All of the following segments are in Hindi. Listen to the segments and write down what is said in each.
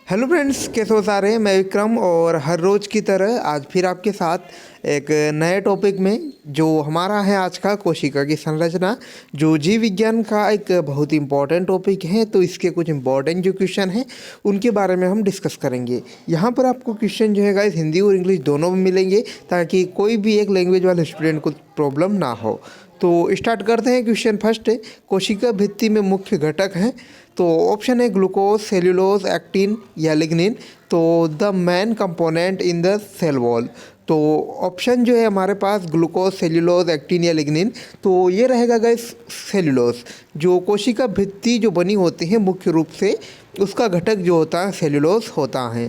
हेलो फ्रेंड्स, कैसे हो सारे। मैं विक्रम और हर रोज़ की तरह आज फिर आपके साथ एक नए टॉपिक में जो हमारा है आज का कोशिका की संरचना, जो जीव विज्ञान का एक बहुत इंपॉर्टेंट टॉपिक है। तो इसके कुछ इंपॉर्टेंट जो क्वेश्चन हैं उनके बारे में हम डिस्कस करेंगे। यहाँ पर आपको क्वेश्चन जो है गाइस हिंदी और इंग्लिश दोनों में मिलेंगे, ताकि कोई भी एक लैंग्वेज वाले स्टूडेंट को प्रॉब्लम ना हो। तो स्टार्ट करते हैं। क्वेश्चन फर्स्ट है, कोशिका भित्ति में मुख्य घटक हैं। तो ऑप्शन है ग्लूकोज, सेल्यूलोज, एक्टिन या लिग्निन। तो the main component in the cell wall. तो ऑप्शन जो है हमारे पास ग्लूकोज, सेल्यूलोज, एक्टिन या लिग्निन। तो ये रहेगा गाइस सेल्यूलोज। जो कोशिका भित्ति जो बनी होती है मुख्य रूप से उसका घटक जो होता है सेल्यूलोज होता है।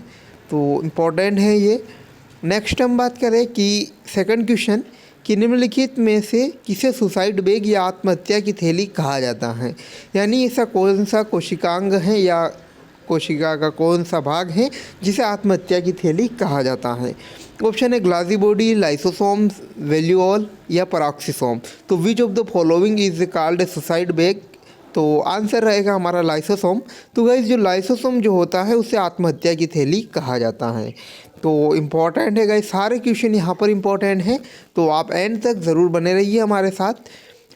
तो इम्पोर्टेंट है ये। नेक्स्ट हम बात करें कि सेकंड क्वेश्चन कि निम्नलिखित में से किसे सुसाइड बैग या आत्महत्या की थैली कहा जाता है। यानी ऐसा कौन सा कोशिकांग है या कोशिका का कौन सा भाग है जिसे आत्महत्या की थैली कहा जाता है। ऑप्शन है ग्लाजी बॉडी, लाइसोसोम, वेल्यूल या पेरोक्सिसोम। तो which of the following is called suicide bag. तो आंसर रहेगा हमारा लाइसोसोम। तो गाइस जो लाइसोसोम जो होता है उसे आत्महत्या की थैली कहा जाता है। तो इम्पॉर्टेंट है गाइस, सारे क्वेश्चन यहाँ पर इम्पॉर्टेंट हैं। तो आप एंड तक ज़रूर बने रहिए हमारे साथ।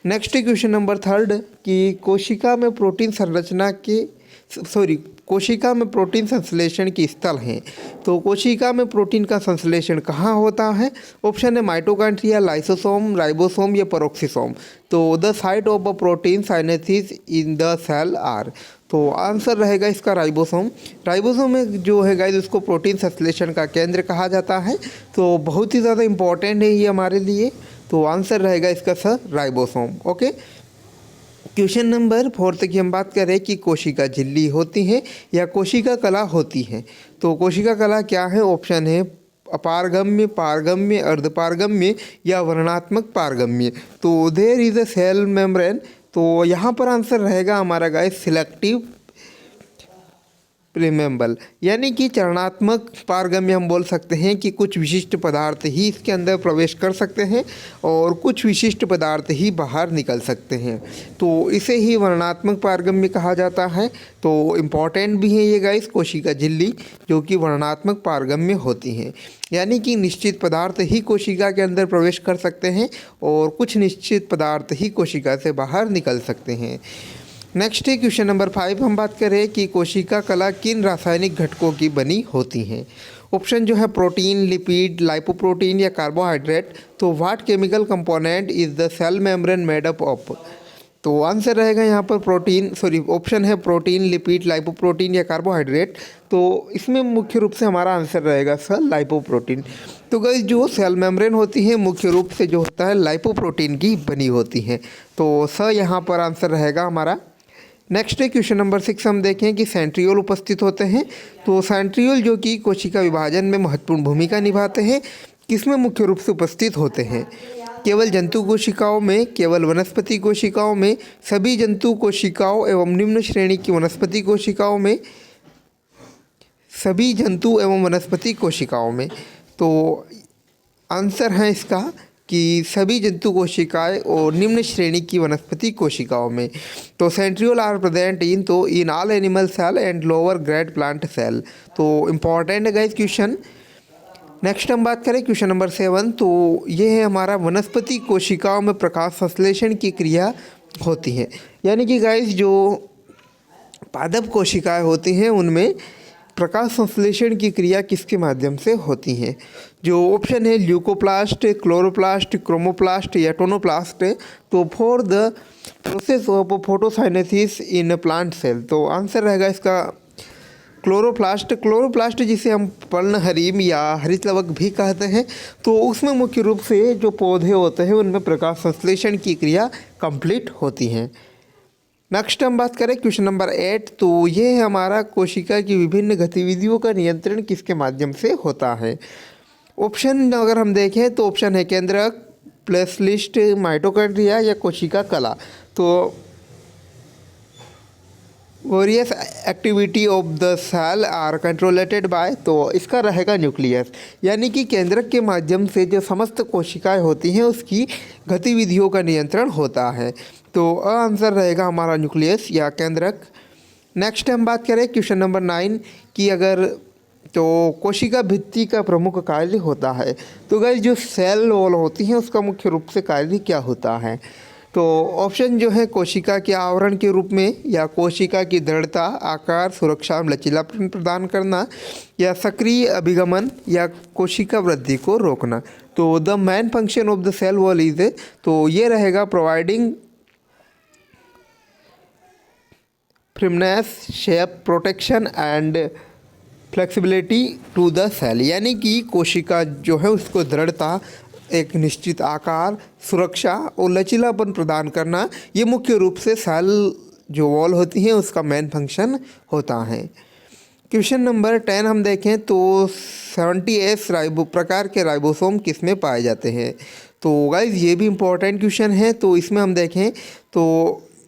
नेक्स्ट क्वेश्चन नंबर थर्ड कि कोशिका में प्रोटीन संरचना के कोशिका में प्रोटीन संश्लेषण की स्थल हैं। तो कोशिका में प्रोटीन का संश्लेषण कहाँ होता है। ऑप्शन है माइटोकॉन्ड्रिया, लाइसोसोम, राइबोसोम या पेरोक्सिसोम। तो the site of a protein synthesis in the cell are. तो आंसर रहेगा इसका राइबोसोम। राइबोसोम में जो है गाइस उसको प्रोटीन संश्लेषण का केंद्र कहा जाता है। तो बहुत ही ज़्यादा इंपॉर्टेंट है ये हमारे लिए। तो आंसर रहेगा इसका sir ribosome. Okay. Question number fourth की हम बात करें कि कोशिका झिल्ली होती है या कोशिका कला होती है। तो कोशिका कला क्या है। ऑप्शन है अपारगम्य, पारगम्य, अर्धपारगम्य या वर्णात्मक पारगम्य। तो there is a cell membrane. तो यहाँ पर आंसर रहेगा हमारा गाइस सिलेक्टिव प्रीमेम्बल, यानी कि चरणात्मक पारगम्य। हम बोल सकते हैं कि कुछ विशिष्ट पदार्थ ही इसके अंदर प्रवेश कर सकते हैं और कुछ विशिष्ट पदार्थ ही बाहर निकल सकते हैं। तो इसे ही वर्णात्मक पारगम्य कहा जाता है। तो इम्पॉर्टेंट भी है ये गाइस कोशिका झिल्ली, जो कि वर्णात्मक पारगम्य होती हैं। यानी कि निश्चित पदार्थ ही कोशिका के अंदर प्रवेश कर सकते हैं और कुछ निश्चित पदार्थ ही कोशिका से बाहर निकल सकते हैं। नेक्स्ट है क्वेश्चन नंबर 5। हम बात करें कि कोशिका कला किन रासायनिक घटकों की बनी होती हैं। ऑप्शन जो है प्रोटीन, लिपिड, लाइपोप्रोटीन या कार्बोहाइड्रेट। तो what chemical component is the cell membrane made up of. तो आंसर रहेगा यहाँ पर ऑप्शन है प्रोटीन, लिपिड, लाइपोप्रोटीन या कार्बोहाइड्रेट। तो इसमें मुख्य रूप से हमारा आंसर रहेगा सर लाइपोप्रोटीन। तो गाइस जो सेल मेम्ब्रेन होती है मुख्य रूप से जो होता है लाइपोप्रोटीन की बनी होती है। तो सर यहाँ पर आंसर रहेगा हमारा। नेक्स्ट है क्वेश्चन नंबर 6। हम देखें कि सेंट्रियोल उपस्थित होते हैं। तो सेंट्रियोल जो कि कोशिका विभाजन में महत्वपूर्ण भूमिका निभाते हैं, किसमें मुख्य रूप से उपस्थित होते हैं। केवल जंतु कोशिकाओं में, केवल वनस्पति कोशिकाओं में, सभी जंतु कोशिकाओं एवं निम्न श्रेणी की वनस्पति कोशिकाओं में, सभी जंतु एवं वनस्पति कोशिकाओं में। तो आंसर है इसका कि सभी जंतु कोशिकाएं और निम्न श्रेणी की वनस्पति कोशिकाओं में। तो centriole are present in all animal cell and lower grade plant cell. तो इम्पॉर्टेंट है गाइस क्वेश्चन। नेक्स्ट हम बात करें क्वेश्चन नंबर 7। तो ये है हमारा वनस्पति कोशिकाओं में प्रकाश संश्लेषण की क्रिया होती है। यानी कि गाइस जो पादप कोशिकाएं होती हैं उनमें प्रकाश संश्लेषण की क्रिया किसके माध्यम से होती हैं। जो ऑप्शन है ल्यूकोप्लास्ट, क्लोरोप्लास्ट, क्रोमोप्लास्ट या टोनोप्लास्ट। तो for the process of photosynthesis in plant cell. तो आंसर रहेगा इसका क्लोरोप्लास्ट। क्लोरोप्लास्ट जिसे हम पर्णहरिम या हरितलवक भी कहते हैं। तो उसमें मुख्य रूप से जो पौधे होते हैं उनमें प्रकाश संश्लेषण की क्रिया कंप्लीट होती हैं। नेक्स्ट हम बात करें क्वेश्चन नंबर 8। तो ये है हमारा कोशिका की विभिन्न गतिविधियों का नियंत्रण किसके माध्यम से होता है। ऑप्शन अगर हम देखें तो ऑप्शन है केंद्रक, प्लेसलिस्ट, माइटोकॉन्ड्रिया या कोशिका कला। तो various activity of the cell are controlled by. तो इसका रहेगा न्यूक्लियस, यानी कि केंद्रक के माध्यम से जो समस्त कोशिकाएं होती हैं उसकी गतिविधियों का नियंत्रण होता है। तो आंसर रहेगा हमारा न्यूक्लियस या केंद्रक। नेक्स्ट हम बात करें क्वेश्चन नंबर 9 की अगर तो कोशिका भित्ति का प्रमुख कार्य होता है। तो गाइस जो सेल वॉल होती हैं उसका मुख्य रूप से कार्य क्या होता है। तो ऑप्शन जो है कोशिका के आवरण के रूप में, या कोशिका की दृढ़ता, आकार, सुरक्षा, लचीलापन प्रदान करना, या सक्रिय अभिगमन, या कोशिका वृद्धि को रोकना। तो the main function of the cell wall is, तो ये रहेगा providing firmness, shape, protection and flexibility to the cell, यानी कि कोशिका जो है उसको दृढ़ता, एक निश्चित आकार, सुरक्षा और लचीलापन प्रदान करना, ये मुख्य रूप से सेल जो वॉल होती है उसका मेन फंक्शन होता है। क्वेश्चन नंबर 10 हम देखें तो 70S प्रकार के राइबोसोम किस में पाए जाते हैं। तो गाइज ये भी इम्पोर्टेंट क्वेश्चन है। तो इसमें हम देखें तो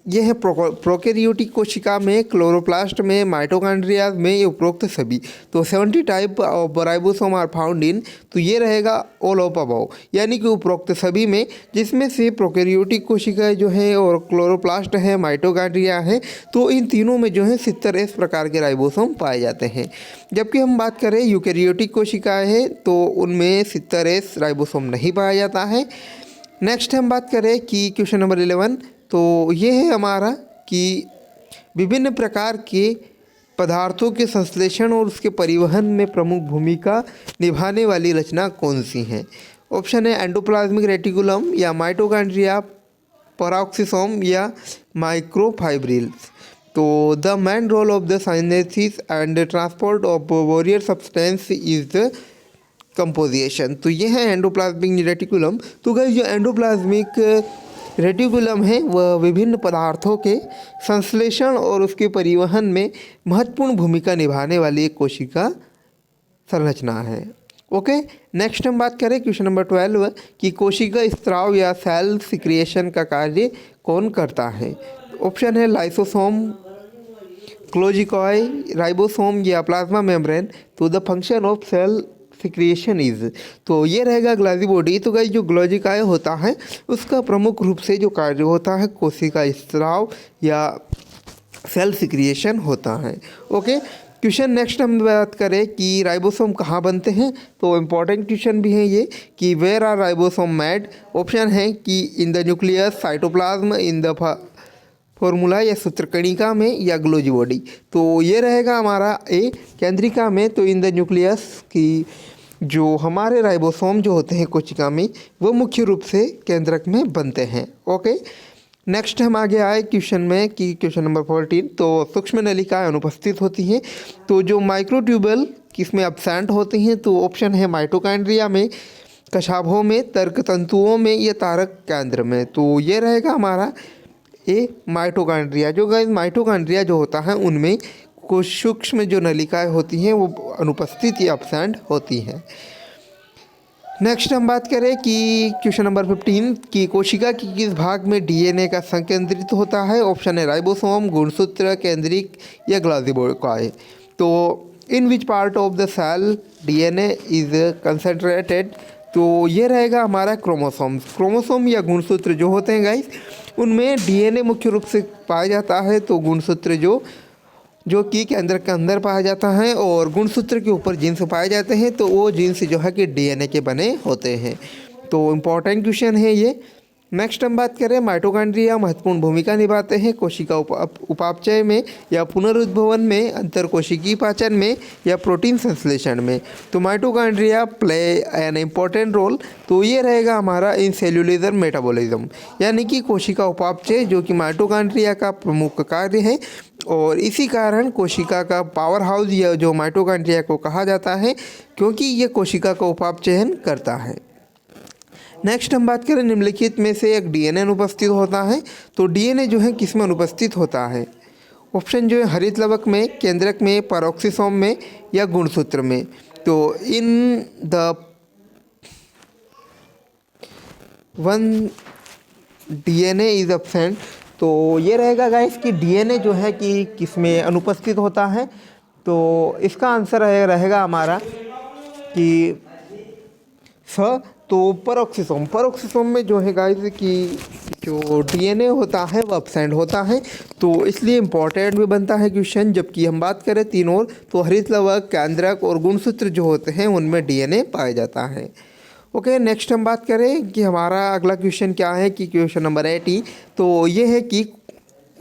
ये है प्रोकैरियोटिक कोशिका में, क्लोरोप्लास्ट में, माइटोकॉन्ड्रिया में, ये उपरोक्त सभी। तो 70 type of ribosome are found in, तो ये रहेगा ऑल ऑफ अबव, यानी कि उपरोक्त सभी में, जिसमें से प्रोकैरियोटिक कोशिकाएं जो है और क्लोरोप्लास्ट है, माइटोकॉन्ड्रिया है, तो इन तीनों में जो है 70S प्रकार के राइबोसोम पाए जाते हैं। जबकि हम बात करें यूकैरियोटिक कोशिकाएँ हैं तो उनमें 70S राइबोसोम नहीं पाया जाता है। नेक्स्ट हम बात करें कि क्वेश्चन नंबर 11, तो ये है हमारा कि विभिन्न प्रकार के पदार्थों के संश्लेषण और उसके परिवहन में प्रमुख भूमिका निभाने वाली रचना कौन सी है। ऑप्शन है एंडोप्लाज्मिक रेटिकुलम, या माइटोकॉन्ड्रिया, पेरोक्सिसोम, या माइक्रोफाइब्रिल्स। तो the main role of the synthesis and transport of warrior substance is the composition. तो ये है एंडोप्लाज्मिक रेटिकुलम। तो गाइस जो एंडोप्लाज्मिक रेटिकुलम है वह विभिन्न पदार्थों के संश्लेषण और उसके परिवहन में महत्वपूर्ण भूमिका निभाने वाली एक कोशिका संरचना है। ओके, नेक्स्ट हम बात करें क्वेश्चन नंबर 12 कि कोशिका स्त्राव या सेल सिक्रिएशन का कार्य कौन करता है। ऑप्शन है लाइसोसोम, क्लोजिकॉय, राइबोसोम, या प्लाज्मा मेम्ब्रेन। तो the function of cell secretion is, तो ये रहेगा ग्लाजी बॉडी। तो गाइस जो ग्लोजिकाय होता है उसका प्रमुख रूप से जो कार्य होता है कोशिका स्त्राव या सेल सिक्रिएशन होता है। ओके, क्वेश्चन नेक्स्ट हम बात करें कि राइबोसोम कहाँ बनते हैं। तो इम्पॉर्टेंट क्वेश्चन भी है ये कि where are ribosome made. Option है कि in the nucleus, cytoplasm, in the formula, या सूत्रकणिका में, या ग्लोजी बॉडी। तो ये रहेगा हमारा ए केंद्रिका में। तो इन द न्यूक्लियस की जो हमारे राइबोसोम जो होते हैं कोशिका में वो मुख्य रूप से केंद्रक में बनते हैं। ओके, नेक्स्ट हम आगे आए क्वेश्चन में कि क्वेश्चन नंबर 14, तो सूक्ष्म नलिकाएं अनुपस्थित होती हैं। तो जो माइक्रोट्यूबल किसमें एब्सेंट होती हैं। तो ऑप्शन है माइटोकॉन्ड्रिया में, कशाभों में, तर्क तंतुओं में, या तारक केंद्र में। तो ये रहेगा हमारा ए माइटोकॉन्ड्रिया। जो गाइस माइटोकॉन्ड्रिया जो होता है उनमें कुछ सूक्ष्म जो नलिकाएं होती हैं वो अनुपस्थित या एब्सेंट होती हैं। नेक्स्ट हम बात करें कि क्वेश्चन नंबर 15 कि कोशिका की किस भाग में डीएनए का संकेंद्रित होता है। ऑप्शन है राइबोसोम, गुणसूत्र, केंद्रिक, या ग्लाजिबोकाय। तो in which part of the cell DNA is concentrated. तो ये रहेगा हमारा क्रोमोसोम या गुणसूत्र जो होते हैं गाइस उनमें डीएनए मुख्य रूप से पाया जाता है। तो गुणसूत्र जो कि केंद्र के अंदर पाया जाता है, और गुणसूत्र के ऊपर जीन्स पाए जाते हैं। तो वो जीन्स जो है कि डीएनए के बने होते हैं। तो इम्पॉर्टेंट क्वेश्चन है ये। नेक्स्ट हम बात करें माइटोकॉन्ड्रिया महत्वपूर्ण भूमिका निभाते हैं कोशिका उपापचय में, या पुनरुद्भवन में, अंतरकोशिकीय पाचन में, या प्रोटीन संश्लेषण में। तो mitochondria play an important role. तो ये रहेगा हमारा इन सेल्यूलर मेटाबॉलिज्म, यानी कि कोशिका उपापचय जो कि माइटोकॉन्ड्रिया का प्रमुख कार्य है। और इसी कारण कोशिका का पावर हाउस या जो माइटोकॉन्ड्रिया को कहा जाता है, क्योंकि ये कोशिका का उपापचयन करता है। नेक्स्ट हम बात करें निम्नलिखित में से एक डीएनए अनुपस्थित होता है। तो डीएनए जो है किस में अनुपस्थित होता है। ऑप्शन जो है हरित लवक में, केंद्रक में, पेरोक्सिसोम में, या गुणसूत्र में। तो in the one DNA is absent. तो ये रहेगा गाइस कि डीएनए जो है कि किस में अनुपस्थित होता है। तो इसका आंसर रहेगा हमारा कि स। तो परोक्सिसोम में जो है गाइस कि जो डीएनए होता है वो एब्सेंट होता है, तो इसलिए इम्पोर्टेंट भी बनता है क्वेश्चन। जबकि हम बात करें तीन और, तो हरित लवक, केंद्रक और गुणसूत्र जो होते हैं उनमें डीएनए पाया जाता है। ओके, नेक्स्ट हम बात करें कि हमारा अगला क्वेश्चन क्या है कि क्वेश्चन नंबर 80। तो ये है कि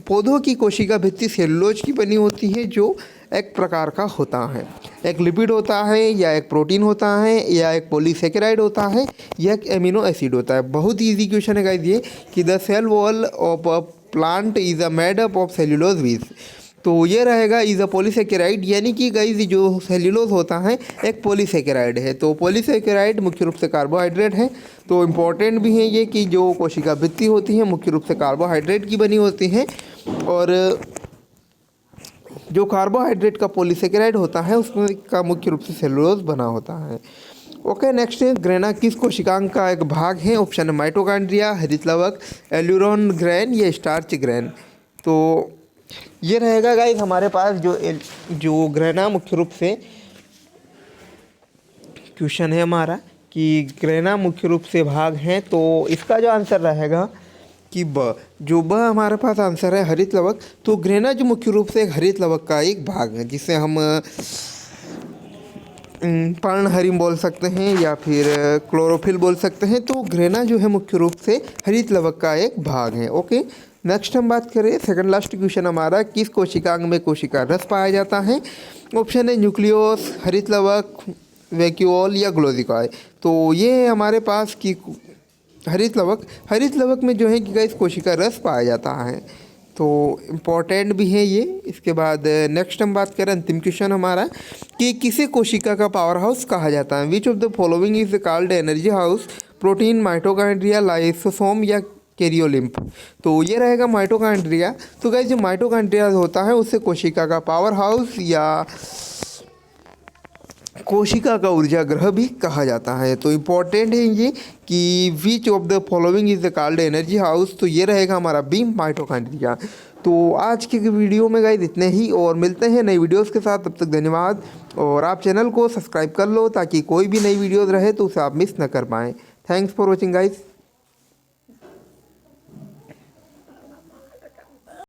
पौधों की कोशिका भित्ति सेलुलोज की बनी होती है, जो एक प्रकार का होता है। एक लिपिड होता है, या एक प्रोटीन होता है, या एक पॉलीसेकेराइड होता है, या एक एमिनो एसिड होता है। बहुत इजी क्वेश्चन है गाइस ये कि the cell wall of a plant is a made up of cellulose with. तो ये रहेगा इज अ पॉलीसेकेराइड, यानी कि गाइस जो सेल्यूलोज होता है एक पॉलीसेकेराइड है। तो पॉलीसेकेराइड मुख्य रूप से कार्बोहाइड्रेट है। तो इम्पॉर्टेंट भी है ये कि जो कोशिका भित्ति होती है मुख्य रूप से कार्बोहाइड्रेट की बनी होती है, और जो कार्बोहाइड्रेट का पॉलीसेकेराइड होता है उसमें का मुख्य रूप से सेलुलोज बना होता है। ओके, नेक्स्ट है ग्रेना किस कोशिकांग का एक भाग है? ऑप्शन है माइटोकॉन्ड्रिया, हरित लवक, एल्यूरोन ग्रैन या स्टार्च ग्रैन। तो ये रहेगा गाइस हमारे पास जो ग्रेना मुख्य रूप से क्वेश्चन है हमारा कि ग्रेना मुख्य रूप से भाग हैं। तो इसका जो आंसर रहेगा कि ब हमारे पास आंसर है हरित लवक। तो ग्रेना जो मुख्य रूप से एक हरित लवक का एक भाग है, जिसे हम पर्णहरिम बोल सकते हैं या फिर क्लोरोफिल बोल सकते हैं। तो ग्रेना जो है मुख्य रूप से हरित लवक का एक भाग है। ओके, नेक्स्ट हम बात करें सेकंड लास्ट क्वेश्चन हमारा, किस कोशिकांग में कोशिका रस पाया जाता है? ऑप्शन है न्यूक्लियोस, हरित लवक, वैक्यूओल या ग्लोजिकॉय। तो ये है हमारे पास कि हरित लवक में जो है कि गाइस कोशिका रस पाया जाता है। तो इम्पॉर्टेंट भी है ये। इसके बाद नेक्स्ट हम बात करें अंतिम क्वेश्चन हमारा कि किसे कोशिका का पावर हाउस कहा जाता है? Which of the following is called energy house? Protein, mitochondria, lysosome या कैरियोलिम्फ। तो ये रहेगा माइटोकॉन्ड्रिया। तो गाइस जो माइटोकॉन्ड्रिया होता है उससे कोशिका का पावर हाउस या कोशिका का ऊर्जा ग्रह भी कहा जाता है। तो इम्पॉर्टेंट है ये कि which of the following is the called energy house. तो ये रहेगा हमारा बी माइटोकॉन्ड्रिया। तो आज के वीडियो में गाइस इतने ही, और मिलते हैं नई वीडियोस के साथ। तब तक धन्यवाद, और आप चैनल को सब्सक्राइब कर लो ताकि कोई भी नई वीडियोस रहे तो उसे आप मिस न कर पाएँ। Thanks for watching guys.